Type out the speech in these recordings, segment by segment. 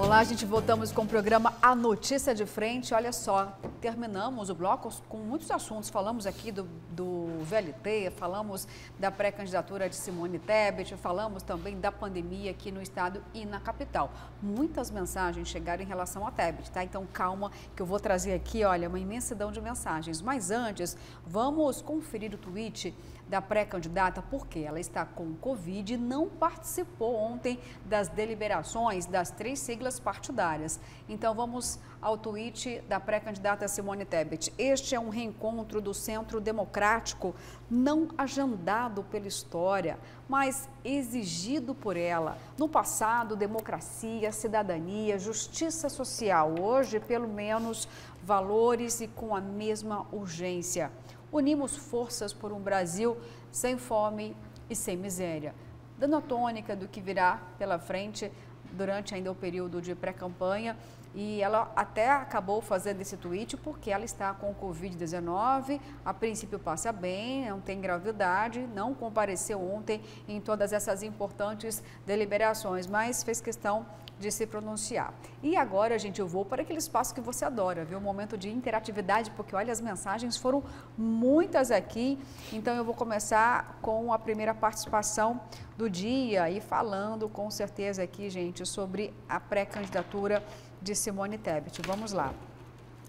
Olá, gente, voltamos com o programa A Notícia de Frente. Olha só, terminamos o bloco com muitos assuntos. Falamos aqui do VLT, falamos da pré-candidatura de Simone Tebet, falamos também da pandemia aqui no estado e na capital. Muitas mensagens chegaram em relação a Tebet, tá? Então calma que eu vou trazer aqui, olha, uma imensidão de mensagens. Mas antes, vamos conferir o tweet da pré-candidata, porque ela está com Covid e não participou ontem das deliberações das 3 siglas partidárias. Então vamos ao tweet da pré-candidata Simone Tebet. Este é um reencontro do Centro Democrático não agendado pela história, mas exigido por ela. No passado, democracia, cidadania, justiça social. Hoje, pelo menos, valores e com a mesma urgência. Unimos forças por um Brasil sem fome e sem miséria. Dando a tônica do que virá pela frente durante ainda o período de pré-campanha, e ela até acabou fazendo esse tweet porque ela está com Covid-19, a princípio passa bem, não tem gravidade, não compareceu ontem em todas essas importantes deliberações, mas fez questão de se pronunciar. E agora, gente, eu vou para aquele espaço que você adora, viu? Um momento de interatividade, porque olha, as mensagens foram muitas aqui, então eu vou começar com a primeira participação do dia e falando com certeza aqui, gente, sobre a pré-candidatura de Simone Tebet. Vamos lá.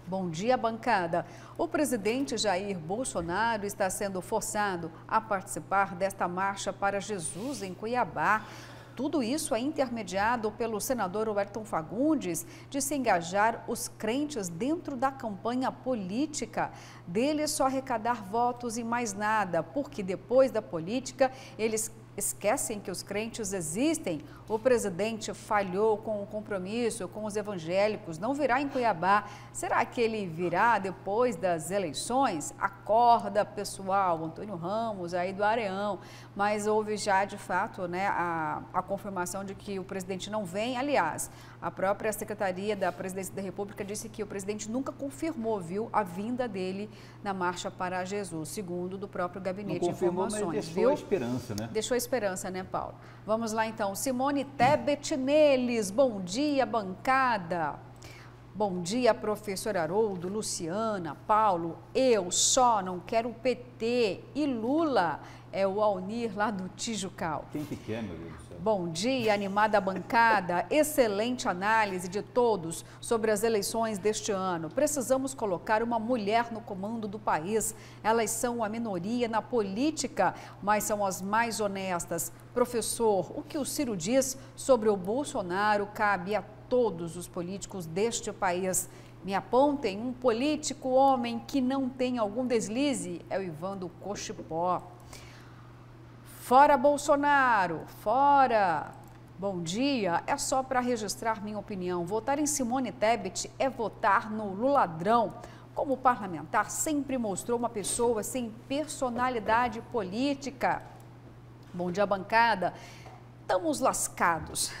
Bom dia, bancada. O presidente Jair Bolsonaro está sendo forçado a participar desta marcha para Jesus em Cuiabá. Tudo isso é intermediado pelo senador Wellington Fagundes de se engajar os crentes dentro da campanha política. Dele só arrecadar votos e mais nada, porque depois da política eles esquecem que os crentes existem. O presidente falhou com o compromisso com os evangélicos, não virá em Cuiabá. Será que ele virá depois das eleições? Acorda, pessoal, Antônio Ramos aí do Areão. Mas houve já, de fato, né, a confirmação de que o presidente não vem. Aliás, a própria Secretaria da Presidência da República disse que o presidente nunca confirmou, viu, a vinda dele na Marcha para Jesus, segundo do próprio gabinete de informações. Mas deixou a esperança, né? Deixou a esperança, né, Paulo? Vamos lá, então. Simone Tebet neles. Bom dia, bancada. Bom dia, professor Haroldo, Luciana, Paulo. Eu só não quero o PT e Lula. É o Alnir lá do Tijucal. Quem que quer, meu Deus do céu? Bom dia, animada bancada. Excelente análise de todos sobre as eleições deste ano. Precisamos colocar uma mulher no comando do país. Elas são a minoria na política, mas são as mais honestas. Professor, o que o Ciro diz sobre o Bolsonaro cabe a todos os políticos deste país. Me apontem um político homem que não tem algum deslize. É o Ivan do Cochipó. Fora Bolsonaro, fora! Bom dia, é só para registrar minha opinião. Votar em Simone Tebet é votar no Luladrão. Como parlamentar, sempre mostrou uma pessoa sem personalidade política. Bom dia, bancada. Estamos lascados.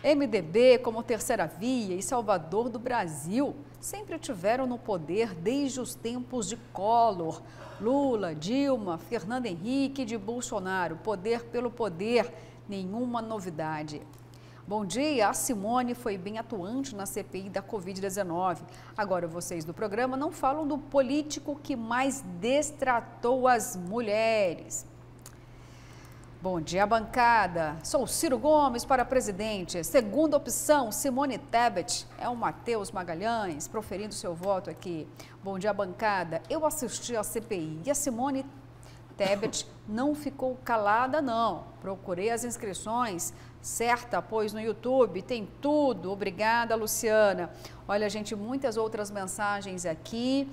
MDB, como terceira via e Salvador do Brasil, sempre tiveram no poder desde os tempos de Collor. Lula, Dilma, Fernando Henrique de Bolsonaro, poder pelo poder, nenhuma novidade. Bom dia, a Simone foi bem atuante na CPI da Covid-19. Agora vocês do programa não falam do político que mais destratou as mulheres. Bom dia, bancada. Sou Ciro Gomes para presidente. Segunda opção, Simone Tebet. É o Matheus Magalhães proferindo seu voto aqui. Bom dia, bancada. Eu assisti à CPI e a Simone Tebet não ficou calada, não. Procurei as inscrições, certa, pois no YouTube tem tudo. Obrigada, Luciana. Olha, gente, muitas outras mensagens aqui.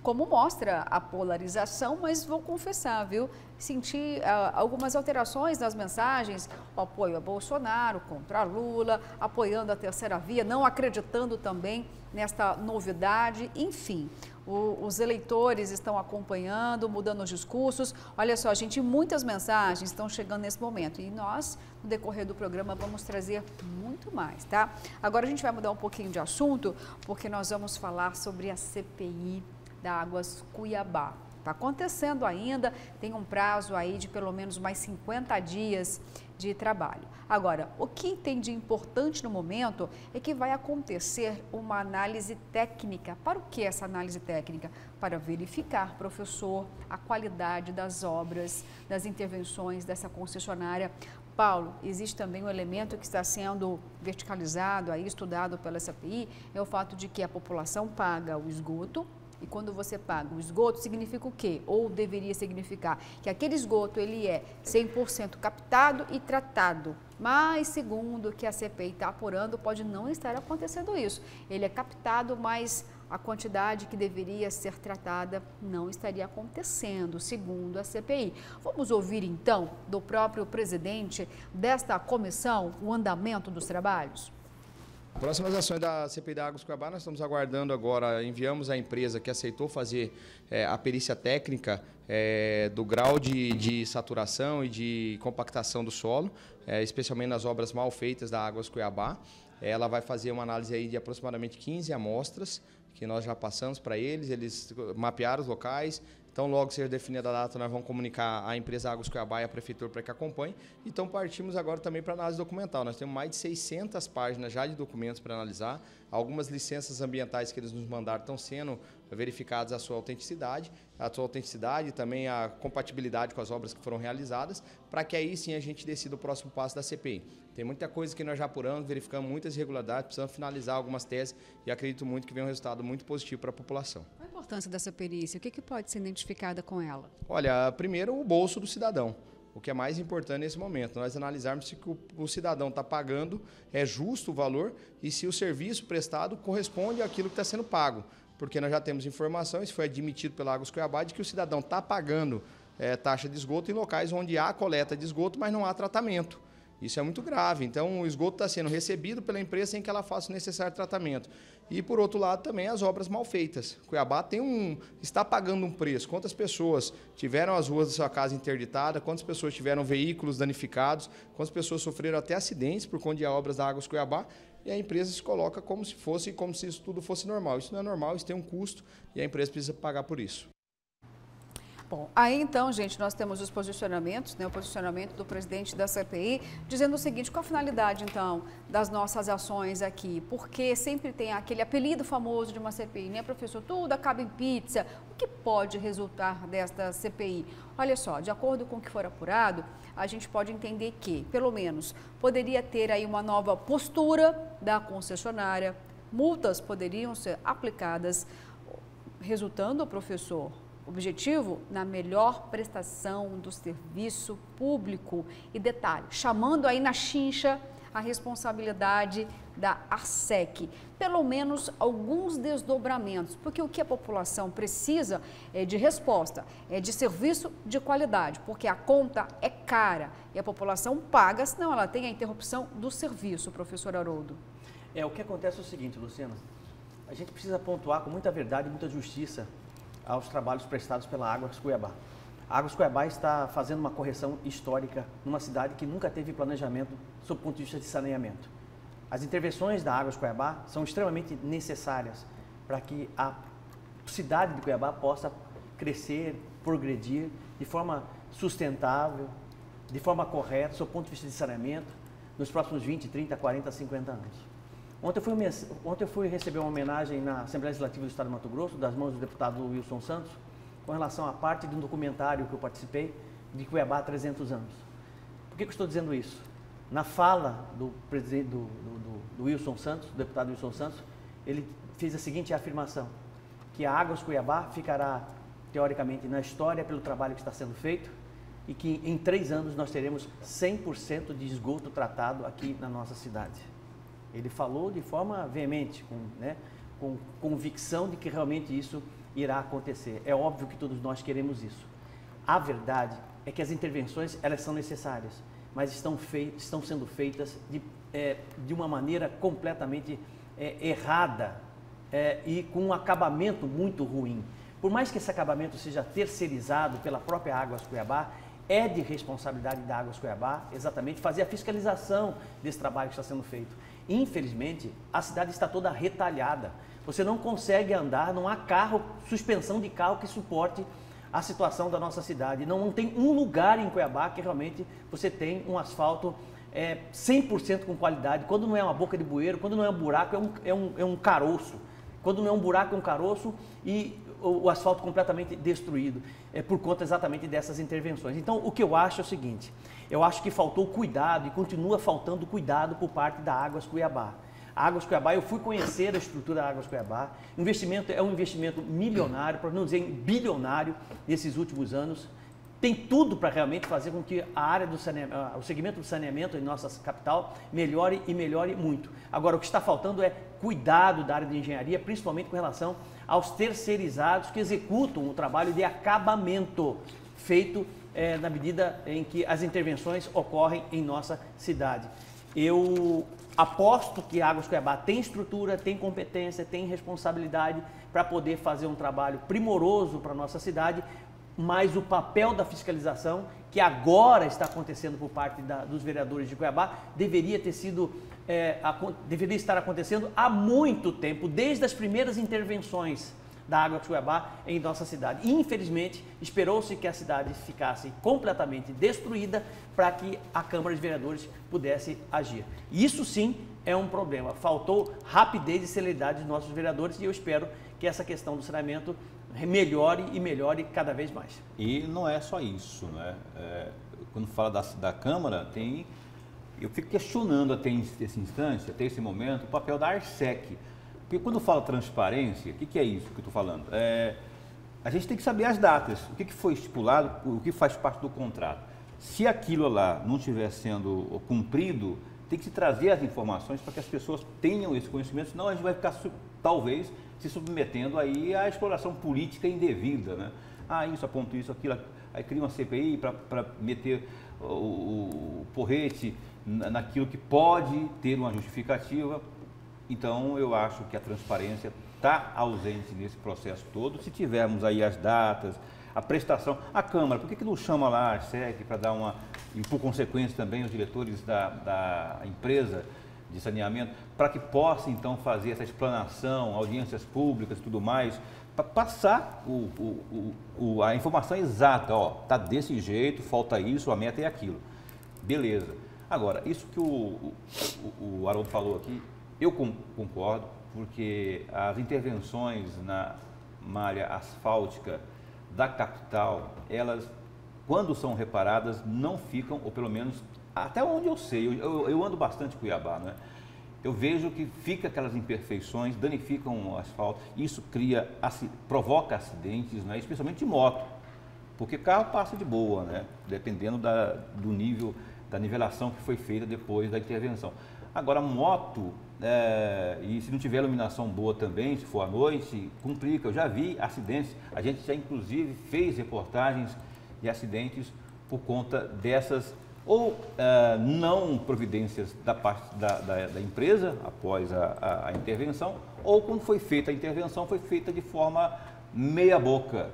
Como mostra a polarização, mas vou confessar, viu? Senti algumas alterações nas mensagens, o apoio a Bolsonaro, contra Lula, apoiando a terceira via, não acreditando também nesta novidade, enfim. Os eleitores estão acompanhando, mudando os discursos. Olha só, gente, muitas mensagens estão chegando nesse momento e nós, no decorrer do programa, vamos trazer muito mais, tá? Agora a gente vai mudar um pouquinho de assunto, porque nós vamos falar sobre a CPI da Águas Cuiabá. Está acontecendo ainda, tem um prazo aí de pelo menos mais 50 dias de trabalho. Agora, o que tem de importante no momento é que vai acontecer uma análise técnica. Para o que essa análise técnica? Para verificar, professor, a qualidade das obras, das intervenções dessa concessionária. Paulo, existe também um elemento que está sendo verticalizado, aí, estudado pela CPI, é o fato de que a população paga o esgoto. E quando você paga o esgoto, significa o quê? Ou deveria significar que aquele esgoto ele é 100% captado e tratado. Mas, segundo o que a CPI está apurando, pode não estar acontecendo isso. Ele é captado, mas a quantidade que deveria ser tratada não estaria acontecendo, segundo a CPI. Vamos ouvir, então, do próprio presidente desta comissão, o andamento dos trabalhos? Próximas ações da CPI da Águas Cuiabá, nós estamos aguardando agora, enviamos à empresa que aceitou fazer a perícia técnica do grau de saturação e de compactação do solo, especialmente nas obras mal feitas da Águas Cuiabá. Ela vai fazer uma análise aí de aproximadamente 15 amostras, que nós já passamos para eles mapearam os locais. Então, logo seja definida a data, nós vamos comunicar à empresa Águas Cuiabá e à Prefeitura para que acompanhe. Então, partimos agora também para a análise documental. Nós temos mais de 600 páginas já de documentos para analisar. Algumas licenças ambientais que eles nos mandaram estão sendo verificadas a sua autenticidade e também a compatibilidade com as obras que foram realizadas, para que aí sim a gente decida o próximo passo da CPI. Tem muita coisa que nós já apuramos, verificamos muitas irregularidades, precisamos finalizar algumas teses e acredito muito que vem um resultado muito positivo para a população. Qual a importância dessa perícia? O que pode ser identificada com ela? Olha, primeiro o bolso do cidadão. O que é mais importante nesse momento, nós analisarmos se o cidadão está pagando, é justo o valor e se o serviço prestado corresponde àquilo que está sendo pago. Porque nós já temos informação, isso foi admitido pela Águas Cuiabá, de que o cidadão está pagando taxa de esgoto em locais onde há coleta de esgoto, mas não há tratamento. Isso é muito grave. Então, o esgoto está sendo recebido pela empresa sem que ela faça o necessário tratamento. E, por outro lado, também as obras mal feitas. Cuiabá está pagando um preço. Quantas pessoas tiveram as ruas da sua casa interditadas, quantas pessoas tiveram veículos danificados, quantas pessoas sofreram até acidentes por conta de obras da Águas Cuiabá, e a empresa se coloca como se isso tudo fosse normal. Isso não é normal, isso tem um custo e a empresa precisa pagar por isso. Bom, aí então, gente, nós temos os posicionamentos, né, o posicionamento do presidente da CPI, dizendo o seguinte: qual a finalidade, então, das nossas ações aqui? Porque sempre tem aquele apelido famoso de uma CPI, né, professor? Tudo acaba em pizza. O que pode resultar desta CPI? Olha só, de acordo com o que for apurado, a gente pode entender que, pelo menos, poderia ter aí uma nova postura da concessionária, multas poderiam ser aplicadas, resultando, professor, objetivo na melhor prestação do serviço público. E detalhe, chamando aí na chincha a responsabilidade da ARSEC. Pelo menos alguns desdobramentos, porque o que a população precisa é de resposta, é de serviço de qualidade, porque a conta é cara e a população paga, senão ela tem a interrupção do serviço, professor Haroldo. O que acontece é o seguinte, Luciana, a gente precisa pontuar com muita verdade e muita justiça aos trabalhos prestados pela Águas Cuiabá. A Águas Cuiabá está fazendo uma correção histórica numa cidade que nunca teve planejamento sob o ponto de vista de saneamento. As intervenções da Águas Cuiabá são extremamente necessárias para que a cidade de Cuiabá possa crescer, progredir de forma sustentável, de forma correta, sob o ponto de vista de saneamento, nos próximos 20, 30, 40, 50 anos. Ontem eu fui receber uma homenagem na Assembleia Legislativa do Estado de Mato Grosso, das mãos do deputado Wilson Santos, com relação à parte de um documentário que eu participei, de Cuiabá há 300 anos. Por que eu estou dizendo isso? Na fala do presidente do Wilson Santos, do deputado Wilson Santos, ele fez a seguinte afirmação: que a Águas Cuiabá ficará, teoricamente, na história pelo trabalho que está sendo feito e que em 3 anos nós teremos 100% de esgoto tratado aqui na nossa cidade. Ele falou de forma veemente, com convicção de que realmente isso irá acontecer. É óbvio que todos nós queremos isso. A verdade é que as intervenções, elas são necessárias, mas estão sendo feitas de uma maneira completamente errada e com um acabamento muito ruim. Por mais que esse acabamento seja terceirizado pela própria Águas Cuiabá, é de responsabilidade da Águas Cuiabá, exatamente, fazer a fiscalização desse trabalho que está sendo feito. Infelizmente, a cidade está toda retalhada. Você não consegue andar, não há suspensão de carro que suporte a situação da nossa cidade. Não tem um lugar em Cuiabá que realmente você tem um asfalto 100% com qualidade. Quando não é uma boca de bueiro, quando não é um buraco, é um caroço. Quando não é um buraco, é um caroço e o asfalto completamente destruído. É por conta exatamente dessas intervenções. Então, o que eu acho é o seguinte, eu acho que faltou cuidado e continua faltando cuidado por parte da Águas Cuiabá. A Águas Cuiabá, eu fui conhecer a estrutura da Águas Cuiabá, o investimento é um investimento milionário, para não dizer bilionário, nesses últimos anos. Tem tudo para realmente fazer com que a área do saneamento, o segmento do saneamento em nossa capital melhore e melhore muito. Agora, o que está faltando é cuidado da área de engenharia, principalmente com relação aos terceirizados que executam o trabalho de acabamento feito na medida em que as intervenções ocorrem em nossa cidade. Eu aposto que a Águas Cuiabá tem estrutura, tem competência, tem responsabilidade para poder fazer um trabalho primoroso para a nossa cidade, mas o papel da fiscalização, que agora está acontecendo por parte dos vereadores de Cuiabá, deveria estar acontecendo há muito tempo, desde as primeiras intervenções da Águas Cuiabá em nossa cidade. E, infelizmente, esperou-se que a cidade ficasse completamente destruída para que a Câmara de Vereadores pudesse agir. Isso sim é um problema. Faltou rapidez e celeridade dos nossos vereadores e eu espero que essa questão do saneamento melhore e melhore cada vez mais. E não é só isso, né? Quando fala da Câmara, eu fico questionando até esse instante, até esse momento, o papel da ARSEC. Porque quando fala transparência, o que é isso que eu estou falando? A gente tem que saber as datas, o que foi estipulado, o que faz parte do contrato. Se aquilo lá não estiver sendo cumprido, tem que se trazer as informações para que as pessoas tenham esse conhecimento, senão a gente vai ficar, talvez, se submetendo aí à exploração política indevida, né? Isso, aponto isso, aquilo, aí cria uma CPI para meter o porrete naquilo que pode ter uma justificativa. Então, eu acho que a transparência está ausente nesse processo todo. Se tivermos aí as datas, a prestação, a Câmara, por que não chama lá a ARSEC para dar e por consequência também os diretores da empresa de saneamento, para que possa então fazer essa explanação, audiências públicas e tudo mais, para passar a informação exata, está desse jeito, falta isso, a meta é aquilo. Beleza. Agora, isso que o Haroldo falou aqui, eu concordo, porque as intervenções na malha asfáltica da capital, elas, quando são reparadas, não ficam, ou pelo menos, até onde eu sei, eu ando bastante em Cuiabá, né? Eu vejo que fica aquelas imperfeições, danificam o asfalto, isso provoca acidentes, né? Especialmente de moto, porque carro passa de boa, né? Dependendo do nível, da nivelação que foi feita depois da intervenção. Agora, moto, e se não tiver iluminação boa também, se for à noite, complica. Eu já vi acidentes, a gente já inclusive fez reportagens de acidentes por conta dessas não providências da parte da empresa após a intervenção, ou quando foi feita a intervenção, foi feita de forma meia boca,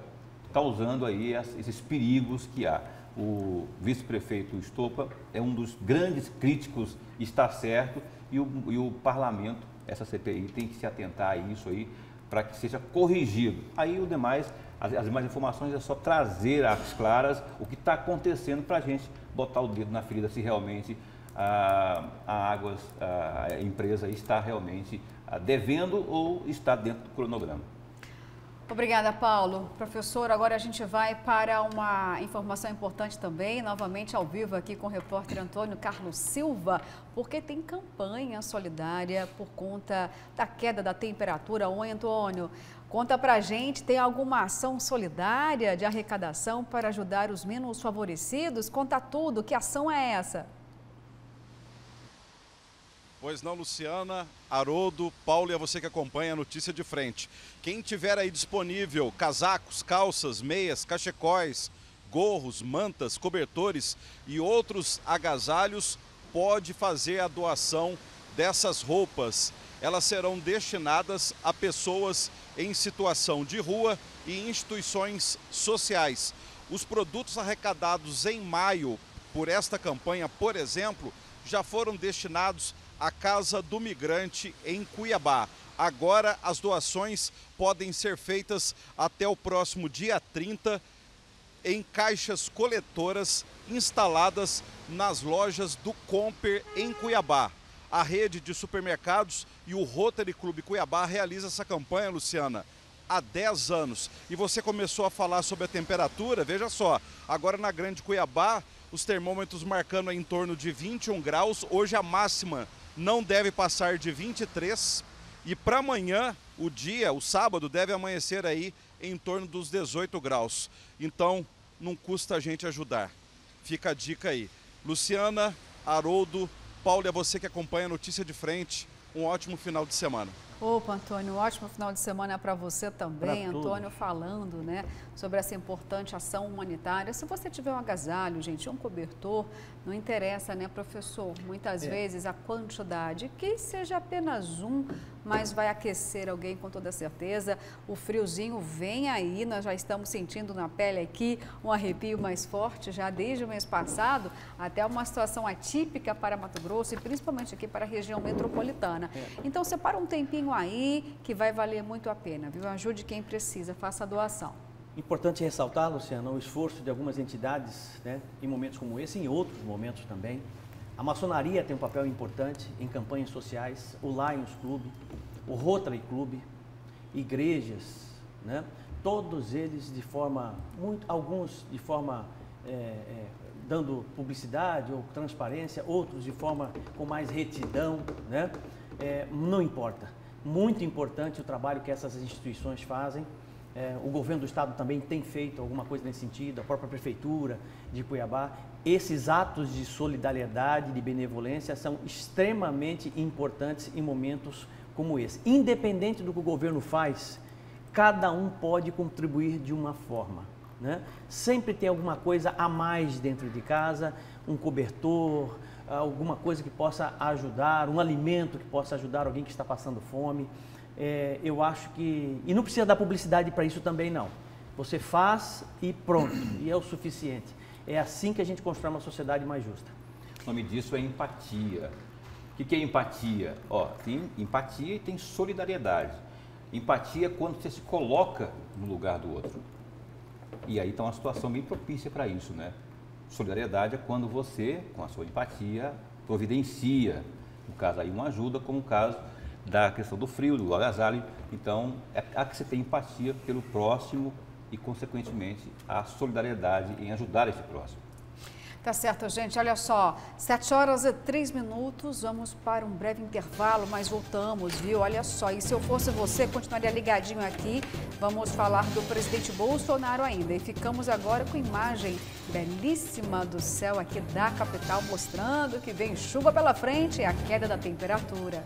causando aí esses perigos que há. O vice-prefeito Estopa é um dos grandes críticos, está certo, e o parlamento, essa CPI, tem que se atentar a isso aí, para que seja corrigido. Aí o demais, as demais informações é só trazer às claras o que está acontecendo para a gente botar o dedo na ferida se realmente a empresa está realmente devendo ou está dentro do cronograma. Obrigada, Paulo. Professor, agora a gente vai para uma informação importante também, novamente ao vivo aqui com o repórter Antônio Carlos Silva, porque tem campanha solidária por conta da queda da temperatura. Oi, Antônio, conta pra gente, tem alguma ação solidária de arrecadação para ajudar os menos favorecidos? Conta tudo, que ação é essa? Pois não, Luciana, Haroldo, Paulo e a você que acompanha a notícia de frente. Quem tiver aí disponível casacos, calças, meias, cachecóis, gorros, mantas, cobertores e outros agasalhos, pode fazer a doação dessas roupas. Elas serão destinadas a pessoas em situação de rua e instituições sociais. Os produtos arrecadados em maio por esta campanha, por exemplo, já foram destinados à Casa do Migrante em Cuiabá. Agora as doações podem ser feitas até o próximo dia 30 em caixas coletoras instaladas nas lojas do Comper em Cuiabá. A rede de supermercados e o Rotary Clube Cuiabá realiza essa campanha, Luciana, há 10 anos. E você começou a falar sobre a temperatura, veja só, agora na Grande Cuiabá, os termômetros marcando em torno de 21 graus, hoje a máxima não deve passar de 23 e para amanhã, o sábado, deve amanhecer aí em torno dos 18 graus. Então, não custa a gente ajudar. Fica a dica aí. Luciana, Haroldo, Paulo, é você que acompanha a Notícia de Frente. Um ótimo final de semana. Opa, Antônio, um ótimo final de semana para você também. Antônio falando, né, sobre essa importante ação humanitária. Se você tiver um agasalho, gente, um cobertor, não interessa, né, professor? Muitas vezes a quantidade, que seja apenas um, mas vai aquecer alguém com toda certeza. O friozinho vem aí, nós já estamos sentindo na pele aqui um arrepio mais forte já desde o mês passado, até uma situação atípica para Mato Grosso e principalmente aqui para a região metropolitana. Então, separa um tempinho aí que vai valer muito a pena, viu? Ajude quem precisa, faça a doação. Importante ressaltar, Luciana, o esforço de algumas entidades, né, em momentos como esse e em outros momentos também. A maçonaria tem um papel importante em campanhas sociais, o Lions Clube, o Rotary Clube, igrejas, né, todos eles de forma, alguns de forma dando publicidade ou transparência, outros de forma com mais retidão, né, não importa. Muito importante o trabalho que essas instituições fazem. O governo do estado também tem feito alguma coisa nesse sentido, a própria prefeitura de Cuiabá. Esses atos de solidariedade, de benevolência são extremamente importantes em momentos como esse. Independente do que o governo faz, cada um pode contribuir de uma forma, né? Sempre tem alguma coisa a mais dentro de casa, um cobertor, alguma coisa que possa ajudar, um alimento que possa ajudar alguém que está passando fome. Eu acho que... E não precisa dar publicidade para isso também, não. Você faz e pronto, e é o suficiente. É assim que a gente constrói uma sociedade mais justa. O nome disso é empatia. O que é empatia? Tem empatia e tem solidariedade. Empatia é quando você se coloca no lugar do outro. E aí está uma situação bem propícia para isso, né? Solidariedade é quando você, com a sua empatia, providencia, no caso aí, uma ajuda, como o caso da questão do frio, do agasalho. Então, há que você ter empatia pelo próximo e, consequentemente, a solidariedade em ajudar esse próximo. Tá certo, gente. Olha só, 7h03, vamos para um breve intervalo, mas voltamos, viu? Olha só, e se eu fosse você, continuaria ligadinho aqui. Vamos falar do presidente Bolsonaro ainda. E ficamos agora com imagem belíssima do céu aqui da capital, mostrando que vem chuva pela frente e a queda da temperatura.